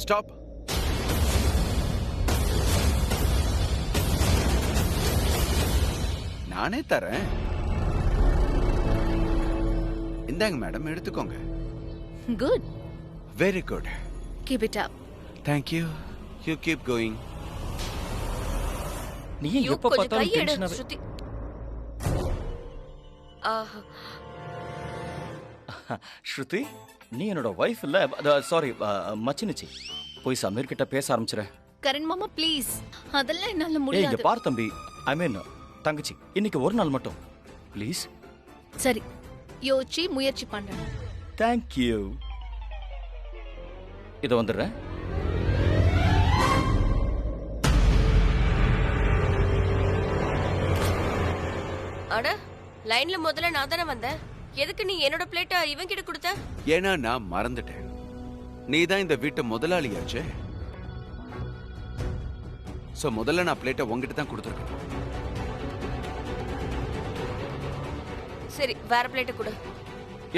Stop. நானே தரேன். இந்தாங்க மேடம், எடுத்துக்கோங்க. Good. Very good. Keep it up. Thank you. You keep going. நீ எப்ப பார்த்தாலும் டென்ஷனாவே. ஸ்ருதி. ஸ்ருதி, நீ என்னோட வைஃப் இல்ல, சாரி மச்சினிச்சி. போய் சமீர் கிட்ட பேச ஆரம்பிச்சிர. கரண் மாமா ப்ளீஸ், அதெல்லாம் என்னால இங்க முடியாது. பார் தம்பி, ஐ மீன் தங்கச்சி, இன்னைக்கு ஒரு நாள் மட்டும் ப்ளீஸ். சரி, யோசிச்சு முயற்சி பண்றேன். Thank you. இத வந்துடுறேன். அட, லைன்ல முதல்ல நான் தானே வந்தேன். எதுக்கு நீ என்னோட பிளேட்டை இவன் கிட்ட கொடுத்த? ஏன்னா நான் மறந்துட்டேன். நீதான் இந்த வீட்டு முதலாளியாச்சே. சோ முதல்ல நான் பிளேட்டை உங்ககிட்ட தான் கொடுத்துருக்கேன். சரி, வேற பிளேட்டை கொடு.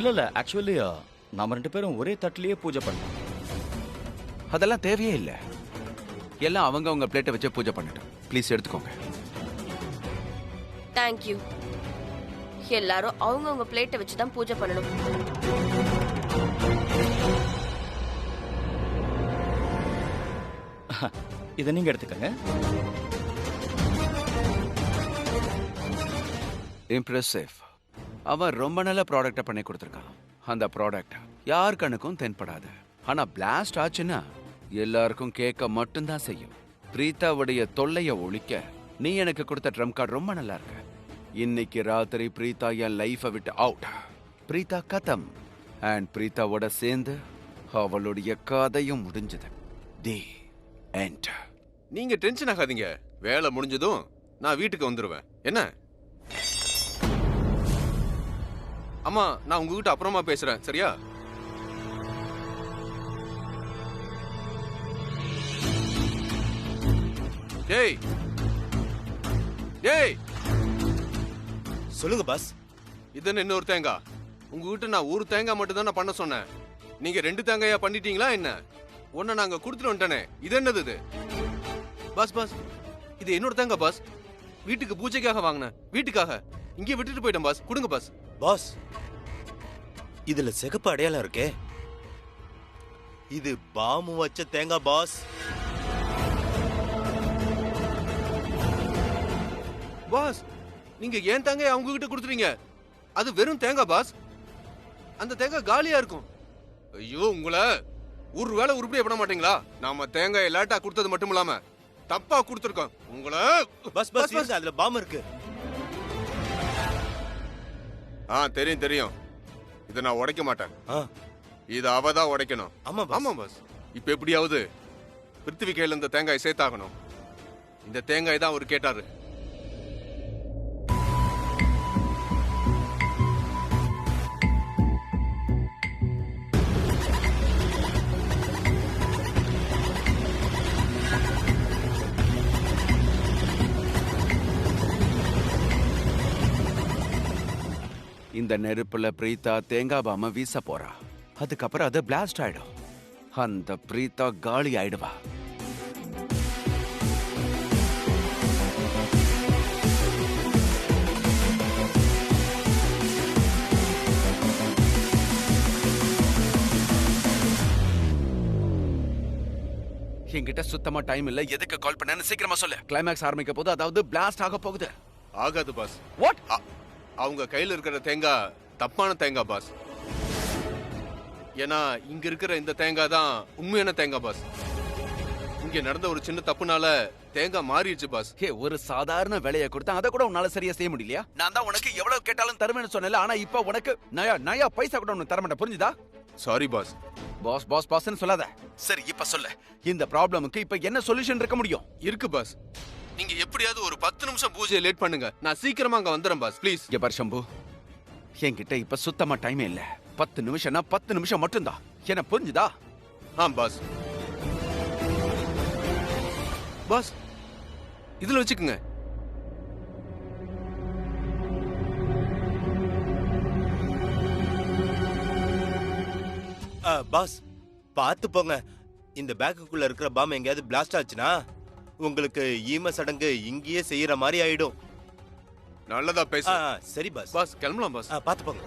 இல்ல ஆக்சுவலி நாம 2 பேரும் ஒரே தட்டிலேயே பூஜை பண்ணோம். அதெல்லாம் தேவையே இல்லை. எல்லாம் அவங்க பிளேட்டை வச்சு பூஜை பண்ணட்டும். ப்ளீஸ் எடுத்துக்கோங்க. Thank you. எல்லாரும் அவங்க பிளேட்டை வச்சு தான் பூஜை பண்ணணும். இத நீங்க எடுத்துக்கங்க. இம்ப்ரெசிவ். அவன் ரொம்ப நல்ல ப்ராடக்ட பண்ணி கொடுத்துருக்கான். அந்த ப்ராடக்ட் யார் கண்ணுக்கும் தென்படாது. ஆனா பிளாஸ்ட் ஆச்சுன்னா எல்லாருக்கும் கேட்க மட்டும்தான் செய்யும். பிரீத்தாவுடைய தொல்லைய ஒழிக்க நீ எனக்கு கொடுத்த ட்ரம் கார்டு ரொம்ப நல்லா இருக்கு. இன்னைக்கு ராத்திரி பிரீத்தா என் லைஃபை விட்டு அவுட். பிரீத்தா கதம். அண்ட் பிரீத்தாவோட சேர்ந்து அவளுடைய கதையும் முடிஞ்சது. The end. நீங்க டென்ஷன் ஆகாதீங்க. வேலை முடிஞ்சதும் நான் வீட்டுக்கு வந்துருவேன். என்ன அம்மா, நான் உங்ககிட்ட அப்புறமா பேசுறேன், சரியா? டேய் டேய், சொல்லுங்க பாஸ். இது இன்னொரு தேங்காய். உங்ககிட்ட நான் ஒரு தேங்காய் மட்டும் தான் பண்ண சொன்னேன். நீங்க 2 தேங்காயா பண்ணிட்டீங்களா என்ன? ஒன்ன நாங்க கொடுத்துட்டு வந்துட்டனே. இது என்னது இது? பாஸ் பாஸ், இது என்னோட தேங்காய் பாஸ். வீட்டுக்கு பூஜைக்காக வாங்கினேன். வீட்டுக்காக இங்கே விட்டுட்டு போயிட்டேன் பாஸ். கொடுங்க பாஸ். பாஸ், இதுல சிகப்பு அடையாளம் இருக்கே. இது பாமு வச்ச தேங்காய் பாஸ். பாஸ், நீங்க ஏன் தேங்காய் அவங்க கிட்ட கொடுத்துறீங்க? அது வெறும் தேங்காய் பாஸ். அந்த தேங்காய் காலியா இருக்கும். ஐயோ, உங்களை ஒரு வேளை உருப்படியா பண்ண மாட்டீங்களா? நாம தேங்காய் லேட்டா கொடுத்தது மட்டும் இல்லாம தப்பா கொடுத்துருக்கோம் உங்களை. பஸ் பஸ் பஸ், அதுல பாம் இருக்கு. தெரியும் தெரியும். இதை நான் உடைக்க மாட்டேன். இதை அவதான் உடைக்கணும். ஆமா ஆமா பாஸ். இப்ப எப்படியாவது பிருத்திவி கையில இந்த தேங்காய் சேர்த்தாகணும். இந்த தேங்காய் தான் அவர் கேட்டாரு. இந்த நெருப்புல பிரீத்தா தேங்காய் பாம வீச போறா. அதுக்கப்புறம் அது பிளாஸ்ட் ஆயிடும். அந்த பிரீத்தா காலி ஆயிடுவா. என்கிட்ட சுத்தமா டைம் இல்ல. எதுக்கு கால் பண்ணேன்னு சீக்கிரமா சொல்லு. கிளைமேக்ஸ் ஆரம்பிக்க போது, அதாவது பிளாஸ்ட் ஆக போகுது. ஆகாது பாஸ். வாட்? அவங்க கையில இருக்கிற தேங்காய் தப்பான தேங்காய் பாஸ். ஏன்னா இங்க இருக்கிற இந்த தேங்காய் தான் உண்மையான தேங்காய் பாஸ். இங்க நடந்த ஒரு சின்ன தப்புனால தேங்காய் மாறிடுச்சு பாஸ். ஒரு சாதாரண வேலையை கொடுத்தா அதை கூட உன்னால சரியா செய்ய முடியலையா? நான் தான் உனக்கு எவ்வளவு கேட்டாலும் தருவேன்னு சொன்னல. ஆனா இப்ப உனக்கு நயா பைசா கூட உனக்கு தர மாட்டேன். புரிஞ்சுதா? Sorry boss. பாஸ் பாஸ் பாஸ்ன்னு சொல்லாத. சரி, இப்ப சொல்லு, இந்த ப்ராப்ளமுக்கு இப்ப என்ன சொல்யூஷன் இருக்க முடியும்? இருக்கு பாஸ். நீங்க எப்படியாவது ஒரு 10 நிமிஷம் பூஜையை லேட் பண்ணுங்க. நான் சீக்கிரமா அங்க வந்துறேன் பாஸ். ப்ளீஸ். இங்க பாரு சம்பு, என்கிட்ட இப்ப சுத்தமா டைமே இல்ல. 10 நிமிஷம்னா 10 நிமிஷம் மட்டும்தான். என்ன புரிஞ்சுதா? பாஸ். பாஸ், இதுல வச்சுக்குங்க. பாஸ், பார்த்து போங்க. இந்த பேக்குக்குள்ள இருக்கிற பாம் எங்கேயாவது பிளாஸ்ட் ஆச்சுன்னா உங்களுக்கு ஈம சடங்கு இங்கேயே செய்யற மாதிரி ஆயிடும். நல்லதா பேசு. சரி பாஸ். பாஸ் கிளம்பலாம் பாஸ். பாத்து போங்க.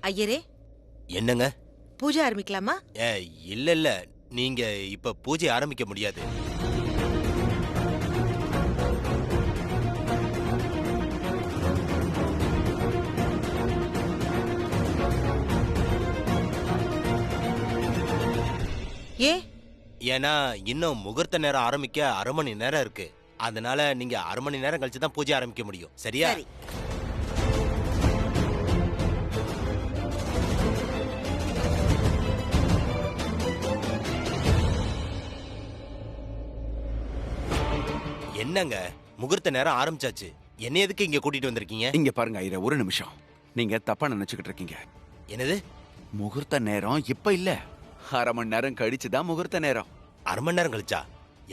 ஐயரே, என்னங்க? பூஜை ஆரம்பிக்கலாமா? இல்ல நீங்க இப்ப பூஜை ஆரம்பிக்க முடியாது. ஏன்னா இன்னும் முகூர்த்த நேரம் ஆரம்பிக்க 1/2 மணி நேரம் இருக்கு. அதனால நீங்க 1/2 மணி நேரம் கழிச்சு தான் பூஜை ஆரம்பிக்க முடியும். சரியா? சரி. என்னங்க முகூர்த்த நேரம் ஆரம்பிச்சாச்சு. என்ன எதுக்கு இங்க கூட்டிட்டு வந்திருக்கீங்க? இங்க பாருங்க ஐயரே, ஒரு நிமிஷம். நீங்க தப்பா நினைச்சுக்கிட்டு இருக்கீங்க. என்னது? முகூர்த்த நேரம் இப்ப இல்ல, 1/2 மணி நேரம் கழிச்சுதான் முகூர்த்த நேரம். 1/2 மணி நேரம் கழிச்சா?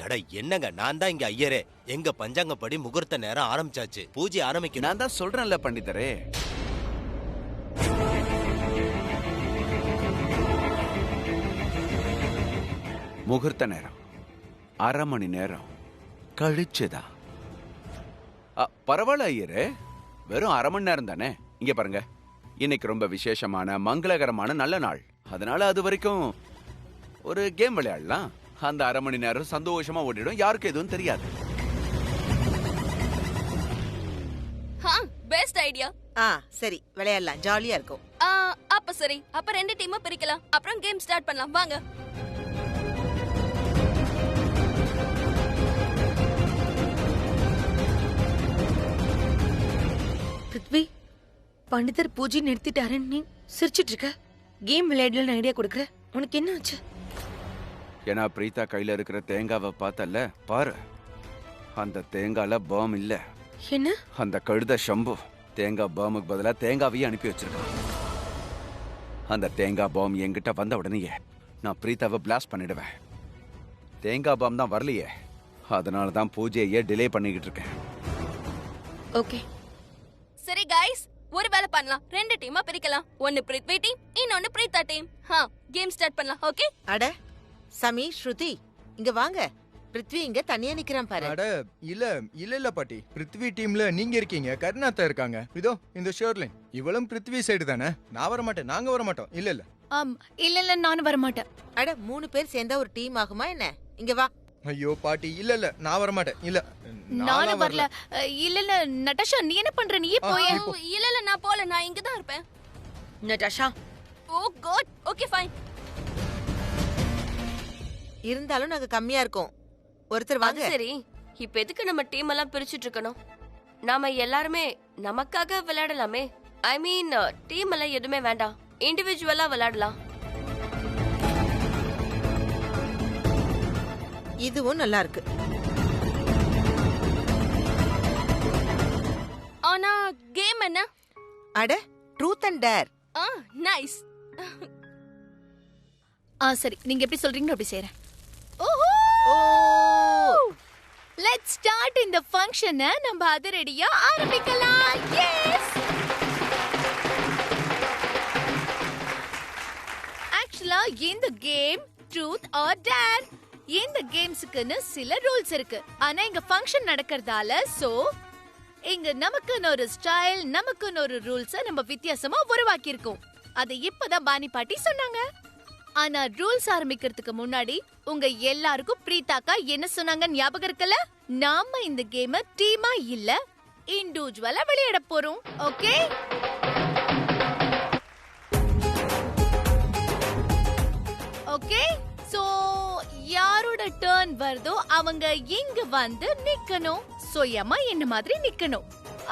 எடா என்னங்க, நான் தான் இங்க ஐயரே. எங்க பஞ்சாங்கப்படி முகூர்த்த நேரம் ஆரம்பிச்சாச்சு. பூஜை ஆரம்பிக்கணும். நான் தான் சொல்றேன்ல பண்டிதரே. முகூர்த்த நேரம் 1/2 மணி நேரம் கழிச்சுதா? பரவாயில்ல ஐயரே, வெறும் 1/2 மணி நேரம் தானே. இங்க பாருங்க, இன்னைக்கு ரொம்ப விசேஷமான மங்களகரமான நல்ல நாள். அதனால அது வரைக்கும் ஒரு கேம் விளையாடலாம். அந்த 1/2 மணி நேரம் சந்தோஷமா ஓடிடும், யாருக்கு எதுவும் தெரியாது. Best idea. சரி, விளையாடலாம், ஜாலியா இருக்கும். அப்ப சரி, அப்ப 2 டீமா பிரிக்கலாம். அப்புறம் கேம் ஸ்டார்ட் பண்ணலாம். வாங்க. பிருத்வி, பண்டிதர் பூஜை நிறுத்திட்டாருன்னு நீ சிரிச்சிட்டு இருக்க. கேம் விளையாடலன்னு ஐடியா கொடுக்குற. உனக்கு என்ன ஆச்சு? ஏன்னா பிரீதா கையில இருக்கிற தேங்காவை பார்த்தல, பாரு. அந்த தேங்கால பாம் இல்ல. என்ன? அந்த கழுத சம்பு தேங்காய் பாமுக்கு பதிலா தேங்காவையே அனுப்பி வச்சிருக்கான். அந்த தேங்காய் பாம் என்கிட்ட வந்த உடனேயே நான் பிரீதாவை பிளாஸ்ட் பண்ணிடுவேன். தேங்காய் பாம் தான் வரலையே, அதனால தான் பூஜையே டிலே பண்ணிக்கிட்டு இருக்கேன். ஓகே சரி கைஸ், ஒரு வேலை பண்ணலாம். 2 டீமா பிரிக்கலாம். ஒன்னு பிருத்வி டீம், இன்னொன்னு பிரீதா டீம். கேம் ஸ்டார்ட் பண்ணலாம். ஓகே? அட சமி, ஸ்ருதி இங்க வாங்க. பிருத்வி இங்க தனியா நிக்கிறான் பாரு. அட இல்ல பாட்டி, பிருத்வி டீம்ல நீங்க இருக்கீங்க, கருணாத்தா இருக்காங்க. இதோ இந்த ஷோர்லைன், இவளும் பிருத்வி சைடு தானே. நான் வர மாட்டேன், நாங்க வர மாட்டோம். இல்ல இல்ல நானும் வர மாட்டேன். அட 3 பேர் சேர்ந்தா ஒரு டீம் ஆகுமா என்ன? இங்க வா. ஐயோ பாட்டி, இல்ல நான் வர மாட்டேன். இல்ல நானும் வரல. இல்ல நட்டாஷா, நீ என்ன பண்ற? நீ போய். இல்ல நான் போல, நான் இங்க தான் இருப்பேன். நட்டாஷா. ஓ காட். Okay fine. இருந்தாலும் நாங்க கம்மியா இருக்கோம். ஒருத்தர் வாங்க. சரி, இப்ப எதுக்கு நம்ம டீம் எல்லாம் பிரிச்சுட்டு இருக்கணும்? நாம எல்லாருமே நமக்காக விளையாடலாமே. ஐ மீன், டீம் எல்லாம் எதுவுமே வேண்டாம், இண்டிவிஜுவலா விளையாடலாம். இதுவும் நல்லா இருக்கு. ஆனா கேம் என்ன? அட ட்ரூத் அண்ட் டேர். நைஸ். சரி, நீங்க எப்படி சொல்றீங்களோ அப்படி செய்றேன். லெட்ஸ் ஸ்டார்ட் இந்த ஃபங்க்ஷனை. நம்ம அது ரெடியா ஆரம்பிக்கலாம். எஸ். ஆக்சுவலா இந்த கேம் ட்ரூத் ஆர் டேர். இந்த கேம்ஸ்க்குன்னு சில ரூல்ஸ் இருக்கு. ஆனா இங்க ஃபங்க்ஷன் நடக்கிறதால சோ இங்க நமக்குன்னு ஒரு ஸ்டைல், நமக்குன்னு ஒரு ரூல்ஸை நம்ம வித்தியாசமா உருவாக்கி இருக்கோம். அதை இப்பதான் பாணி பாட்டி சொன்னாங்க. ஆனா ரூல்ஸ் ஆரம்பிக்கிறதுக்கு முன்னாடி உங்க எல்லாருக்கும் பிரீதாக்கா என்ன சொன்னாங்க ஞாபகம் இருக்குல்ல? நாம இந்த கேம டீமா இல்ல இண்டிவிஜுவலா விளையாட போறோம். ஓகே? ஓகே, சோ யாரோட டர்ன் வருதோ அவங்க இங்க வந்து நிக்கணும். சுயமா என்ன மாதிரி நிக்கணும்.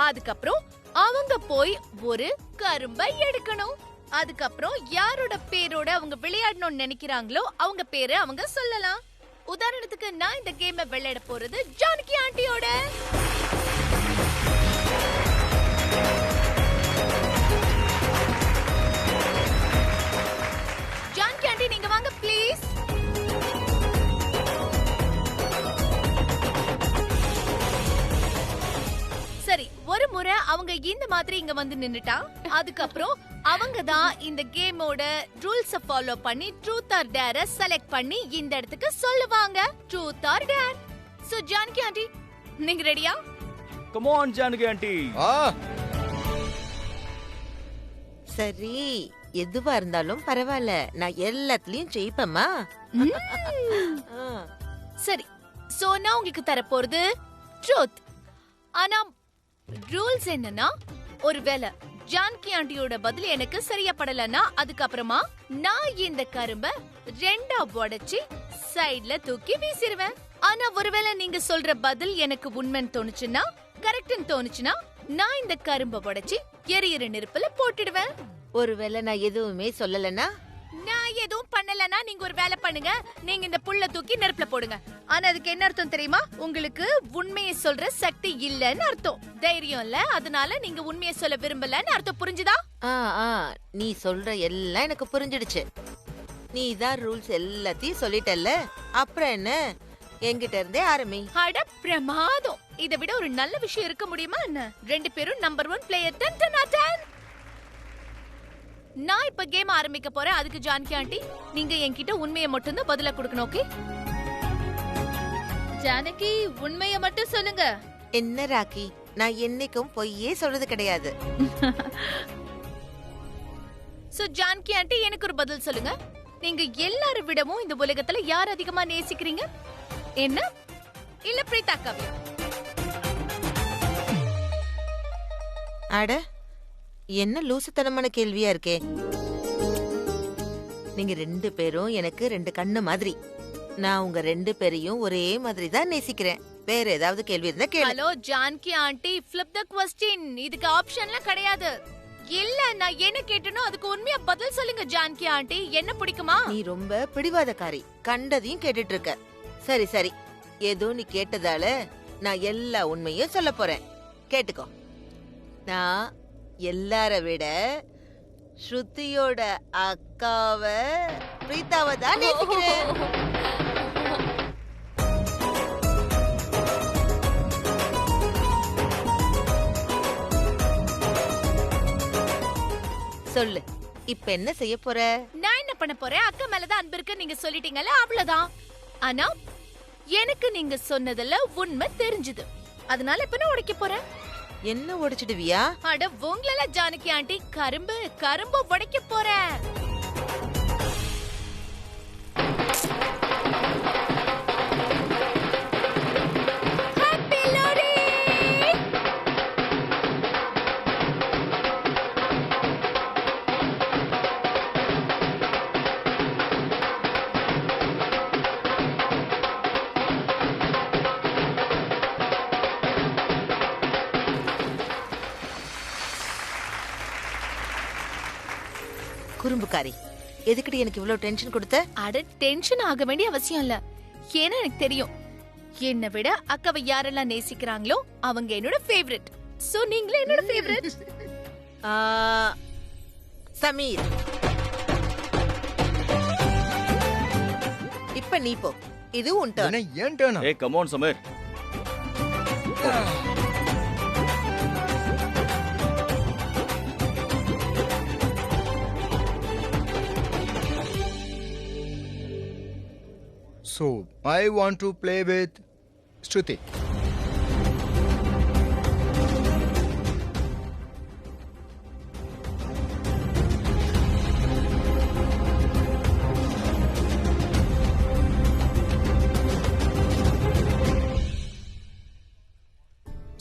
அதுக்கப்புறம் அவங்க போய் ஒரு கரும்பை எடுக்கணும். அதுக்கப்புறம் யாரோட பேரோட அவங்க விளையாடணும்னு நினைக்கிறாங்களோ அவங்க பேரை அவங்க சொல்லலாம். உதாரணத்துக்கு நான் இந்த கேமை விளையாட போறது ஜானகி ஆண்டியோட. ஜானகி ஆண்டி நீங்க வாங்க ப்ளீஸ். சரி, ஒரு முறை அவங்க இந்த மாதிரி இங்க வந்து நின்னுட்டா, அதுக்கப்புறம் அவங்க தான் இந்த கேமோட ரூல்ஸ ஃபாலோ பண்ணி ட்ரூத் ஆர் டேர செலக்ட் பண்ணி இந்த இடத்துக்கு சொல்லுவாங்க. Truth or dare. So Janaki aunty நீங்க ரெடியா? Come on Janaki aunty. சரி, எதுவா இருந்தாலும் பரவாயில்ல, நான் எல்லாத்துலயும் ஜெயிப்பேம்மா. சரி, சோ நான் உங்களுக்கு தர போறது ட்ரூத். ஆனா ரூல்ஸ் என்னன்னா, ஒருவேளை ஜானகி ஆண்டியோட பதில் எனக்கு சரியா படலன்னா அதுக்கப்புறமா நான் இந்த கரும்ப ரெண்டா உடைச்சி சைடுல தூக்கி வீசிடுவேன். ஆனா ஒருவேளை நீங்க சொல்ற பதில் எனக்கு உண்மைன்னு தோணுச்சுன்னா, கரெக்ட்னு தோணுச்சுன்னா, நான் இந்த கரும்ப உடைச்சி எரியிற நெருப்புல போட்டுடுவேன். ஒருவேளை நான் எதுவுமே சொல்லலன்னா, நான் எதுவும் பண்ணலன்னா நீங்க ஒரு வேலை பண்ணுங்க, நீங்க இந்த புல்ல தூக்கி நெருப்புல போடுங்க. ஆனா அதுக்கு என்ன அர்த்தம் தெரியுமா? உங்களுக்கு உண்மையை சொல்ற சக்தி இல்லன்னு அர்த்தம். தைரியம் இல்ல, அதனால நீங்க உண்மையை சொல்ல விரும்பலன்னு அர்த்தம். புரிஞ்சுதா? நீ சொல்ற எல்லாம் எனக்கு புரிஞ்சிடுச்சு. நீ தான் ரூல்ஸ் எல்லாத்தையும் சொல்லிட்டல்ல, அப்புறம் என்ன, என்கிட்ட இருந்தே ஆரம்பி. அட பிரமாதம். இதை விட ஒரு நல்ல விஷயம் இருக்க முடியுமா என்ன? ரெண்டு பேரும் நம்பர் 1 பிளேயர். 10 நான் இப்ப கேம் ஆரம்பிக்க போறேன். அதுக்கு ஜானகி ஆண்டி நீங்க என்கிட்ட உண்மையை மட்டும் தான் பதிலா கொடுக்கணும். ஓகே ஜானகி, உண்மையை மட்டும் சொல்லுங்க. என்ன ராக்கி, நான் என்னைக்கும் பொய்யே சொல்றது கிடையாது. சோ ஜானகி ஆண்டி எனக்கு ஒரு பதில் சொல்லுங்க. நீங்க எல்லாரும் விடவும் இந்த உலகத்துல யார் அதிகமா நேசிக்கிறீங்க? என்ன இல்ல பிரீதா காவியா? அட, என்ன லூசுத்தனமான கேள்வியா இருக்கே. நீங்க ரெண்டு பேரும் எனக்கு ரெண்டு கண்ணு மாதிரி. நான் உங்க ரெண்டு பேரையும் ஒரே மாதிரி தான் நேசிக்கிறேன். வேற ஏதாவது கேள்வி இருந்தா கேளு. ஹலோ ஜானகி ஆண்டி, ஃபிளிப் தி க்வெஸ்சன். இதுக்கு ஆப்ஷன்லாம் கிடையாது. இல்ல, நான் என்ன கேட்டனோ அதுக்கு உண்மையா பதில் சொல்லுங்க ஜானகி ஆண்டி. என்ன பிடிக்குமா? நீ ரொம்ப பிடிவாதக்காரி, கண்டதையும் கேட்டுட்டு இருக்க. சரி சரி, ஏதோ நீ கேட்டதால நான் எல்லா உண்மையும் சொல்ல போறேன். கேட்டுக்கோ. நான் எல்லார விட ஸ்ருதியோட அக்காவை பிரீதாவை தான் நேசிக்கிறேன். சொல்லு, இப்ப என்ன செய்ய போற? நான் என்ன பண்ண போறேன்? அக்கா மேலதான் அன்பு இருக்கு நீங்க சொல்லிட்டீங்கல்ல, அவ்வளவுதான். ஆனா எனக்கு நீங்க சொன்னதுல உண்மை தெரிஞ்சது, அதனால இப்ப நான் உடைக்க போறேன். என்ன உடைச்சிடுவியா? அட உங்கள ஜானகி ஆண்டி, கரும்பு உடைக்க போறேன். ஹாப்பி லோடி. குறும்புக்காரி, எதுக்குடி எனக்கு இவ்வளவு டென்ஷன் கொடுத்த? அட டென்ஷன் ஆக வேண்டிய அவசியம் இல்ல. ஏன்னா எனக்கு தெரியும், என்னை விட அக்காவை யாரெல்லாம் நேசிக்கிறாங்களோ அவங்க என்னோட ஃபேவரட். சோ நீங்களே என்னோட ஃபேவரட். சமீர், இப்ப நீ போ. இது உன் டர்ன். ஏன் டர்ன்? ஏய் come on Sameer. So, I want to play with Shruti.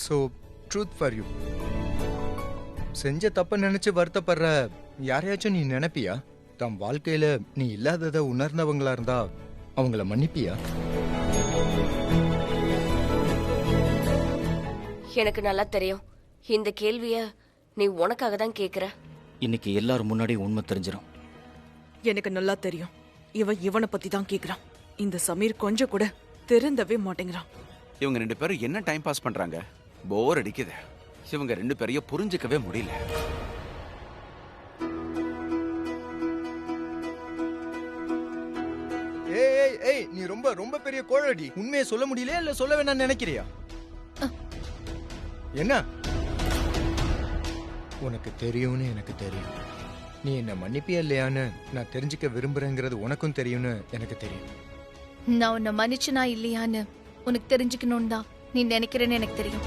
So, truth for you. செஞ்ச தப்ப நினைச்சு வருத்தப்படுற யாரையாச்சும் நீ நினைப்பியா? தம் வாழ்க்கையில நீ இல்லாததை உணர்ந்தவங்களா இருந்தா அவங்கள மன்னிப்பியா? எனக்கு நல்லா தெரியும் இந்த கேள்விய நீ உனக்காக தான் கேக்குற. இன்னைக்கு எல்லாரும் முன்னாடி உண்மை தெரிஞ்சிடும். எனக்கு நல்லா தெரியும் இவனை பத்தி தான் கேக்குறான். இந்த சமீர் கொஞ்சம் கூட திருந்தவே மாட்டேங்கிறான். இவங்க 2 பேரும் என்ன டைம் பாஸ் பண்றாங்க? போர் அடிக்குது. இவங்க 2 பேரையும் புரிஞ்சுக்கவே முடியல. ஏய் ஏய் ஏய் நீ ரொம்ப ரொம்ப பெரிய கோழடி. உண்மையை சொல்ல முடியல இல்ல சொல்ல வேணாம்னு நினைக்கிறியா? என்ன? உனக்கு தெரியும்னு எனக்கு தெரியும். நீ என்ன மன்னிப்பியா இல்லையான்னு நான் தெரிஞ்சுக்க விரும்புறேங்கிறது உனக்கும் தெரியும்னு எனக்கு தெரியும். நான் உன்னை மன்னிச்சனா இல்லையான்னு உனக்கு தெரிஞ்சுக்கணும் தான் நீ நினைக்கிறேன்னு எனக்கு தெரியும்.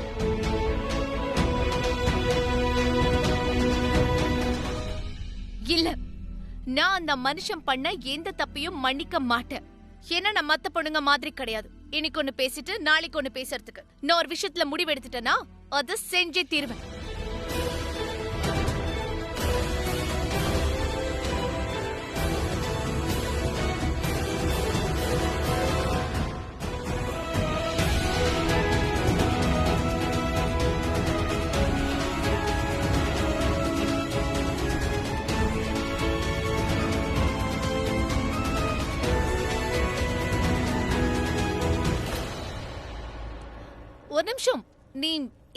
இல்ல, நான் அந்த மனுஷன் பண்ண எந்த தப்பையும் மன்னிக்க மாட்டேன். ஏன்னா நான் மத்த பொண்ணுங்க மாதிரி கிடையாது. இன்னைக்கு ஒண்ணு பேசிட்டு நாளைக்கு ஒண்ணு பேசுறதுக்கு. நான் ஒரு விஷயத்துல முடிவு எடுத்துட்டேன்னா அதை செஞ்சே தீருவேன். ஒரு நிமிஷம், நீ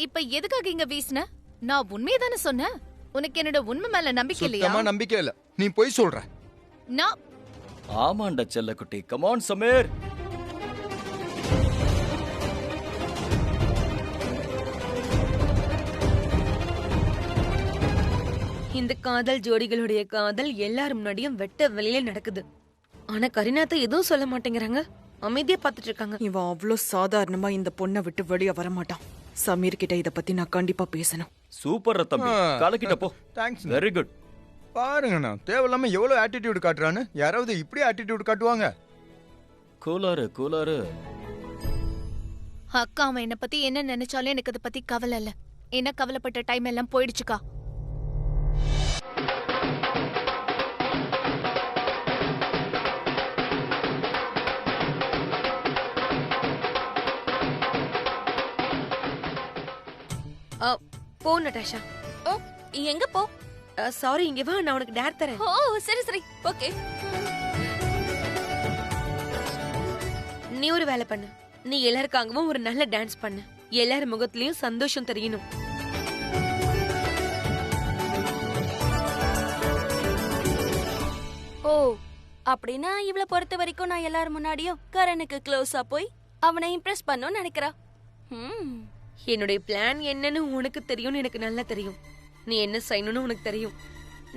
இப்ப எதுக்காக இங்க வீசின? நான் உண்மையதானே சொன்னேன். உனக்கு என்னோட உண்மை மேல நம்பிக்கை இல்லையா? சுத்தமா நம்பிக்கை இல்ல. நீ போய் சொல்ற. நான் ஆமாண்டா செல்லக்குட்டி, கமான் சமீர். இந்த காதல் ஜோடிகளுடைய காதல் எல்லாரும் முன்னாடியும் வெட்ட வெளியில நடக்குது. ஆனா கரீனாத்த எதுவும் சொல்ல மாட்டேங்கிறாங்க. அமைதியா பாத்துட்டு இருக்காங்க. இவன் அவ்வளோ சாதாரணமா இந்த பொண்ணை விட்டு வெளியே வரமாட்டான். சமீர் கிட்ட இத பத்தி நான் கண்டிப்பா பேசணும். சூப்பர் தம்பி, கலக்கிட்ட போ. தேங்க்ஸ். Very good. பாருங்கண்ணா, தேவையில்லாம எவ்வளவு ஆட்டிடியூட் காட்டுறான்னு. யாராவது இப்படி ஆட்டிடியூட் காட்டுவாங்க? கூலாரு கூலாரு. அக்கா அவன் என்ன பத்தி என்ன நினைச்சாலும் எனக்கு அதை பத்தி கவலை இல்ல. என்ன கவலைப்பட்ட டைம் எல்லாம் போயிடுச்சுக்கா. போ நட்டாஷா. ஓ, எங்க போ? சாரி, இங்க வா, நான் உனக்கு டேர் தரேன். ஓ சரி சரி, ஓகே. நீ ஒரு வேலை பண்ணு. நீ எல்லாருக்காகவும் ஒரு நல்ல டான்ஸ் பண்ணு. எல்லார் முகத்திலயும் சந்தோஷம் தெரியணும். ஓ, அப்படின்னா இவள பொறுத்த வரைக்கும் நான் எல்லாரும் முன்னாடியும் கரனுக்கு க்ளோஸா போய் அவனை இம்ப்ரெஸ் பண்ணணும்னு நினைக்கிறா. என்னுடைய பிளான் என்னன்னு உனக்கு தெரியும்னு எனக்கு நல்லா தெரியும். நீ என்ன செய்யணும்னு உனக்கு தெரியும்.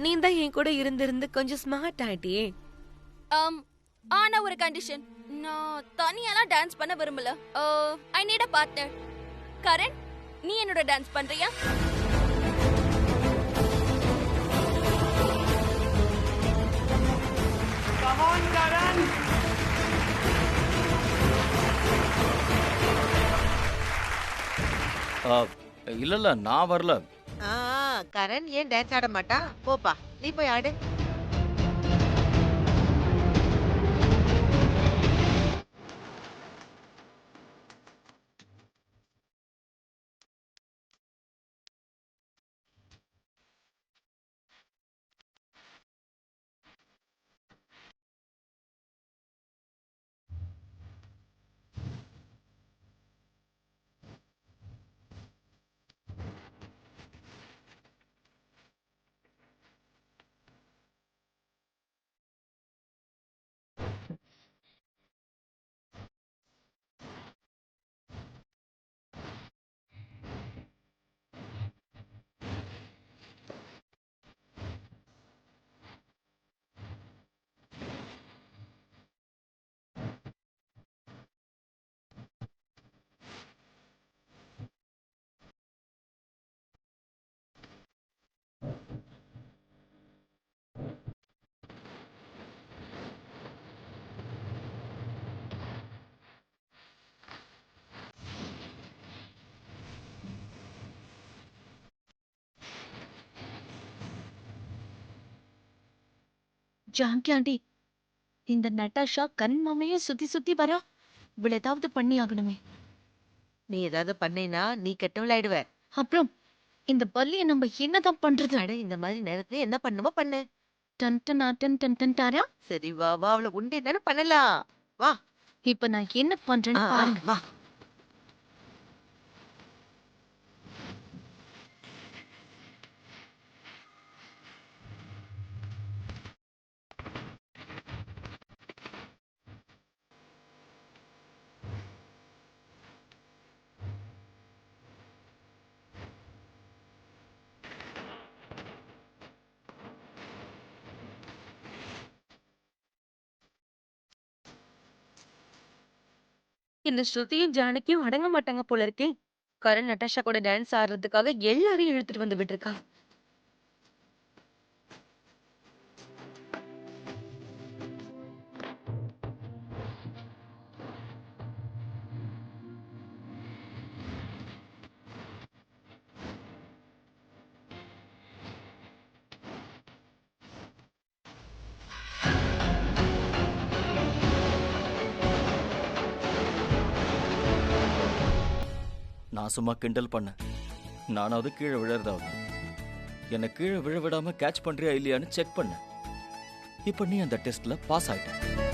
நீ தான் என் கூட இருந்து கொஞ்சம் ஸ்மார்ட் ஆயிட்டியே. ஆனா ஒரு கண்டிஷன், நான் தனியாலாம் டான்ஸ் பண்ண விரும்பல. I need a partner. Karan, நீ என்னோட டான்ஸ் பண்றியா? Come on, Karan! இல்ல நான் வரல. கரண் ஏன் டான்ஸ் ஆட மாட்டா? போப்பா, நீ போய் ஆடு. ஜான்கி ஆண்டி, இந்த நட்டாஷா கண்மாமையே சுத்தி சுத்தி வரா. இவள ஏதாவது பண்ணி ஆகணுமே. நீ ஏதாவது பண்ணேனா நீ கெட்டவளாயிடுவ. அப்புறம் இந்த பள்ளியை நம்ம என்னதான் பண்றது? அட, இந்த மாதிரி நேரத்துல என்ன பண்ணுமோ பண்ணு. டன் டன் டன் டன் டன் டாரா. சரி வா வா, அவளை உண்டே தானே பண்ணலாம். வா இப்ப நான் என்ன பண்றேன்னு பாருங்க. வா இந்த ஸ்ருதியும் ஜானகியும் அடங்க மாட்டாங்க போல இருக்கே. கரண் நட்டாஷா கூட டான்ஸ் ஆடுறதுக்காக எல்லாரையும் இழுத்துட்டு வந்து விட்டுருக்கா. நான் சும்மா கிண்டல் பண்ணேன். நானாவது கீழே விழறதாவது. என்னை கீழே விழ விடாம கேட்ச் பண்றியா இல்லையான்னு செக் பண்ணேன். இப்போ நீ அந்த டெஸ்ட்ல பாஸ் ஆயிட்ட.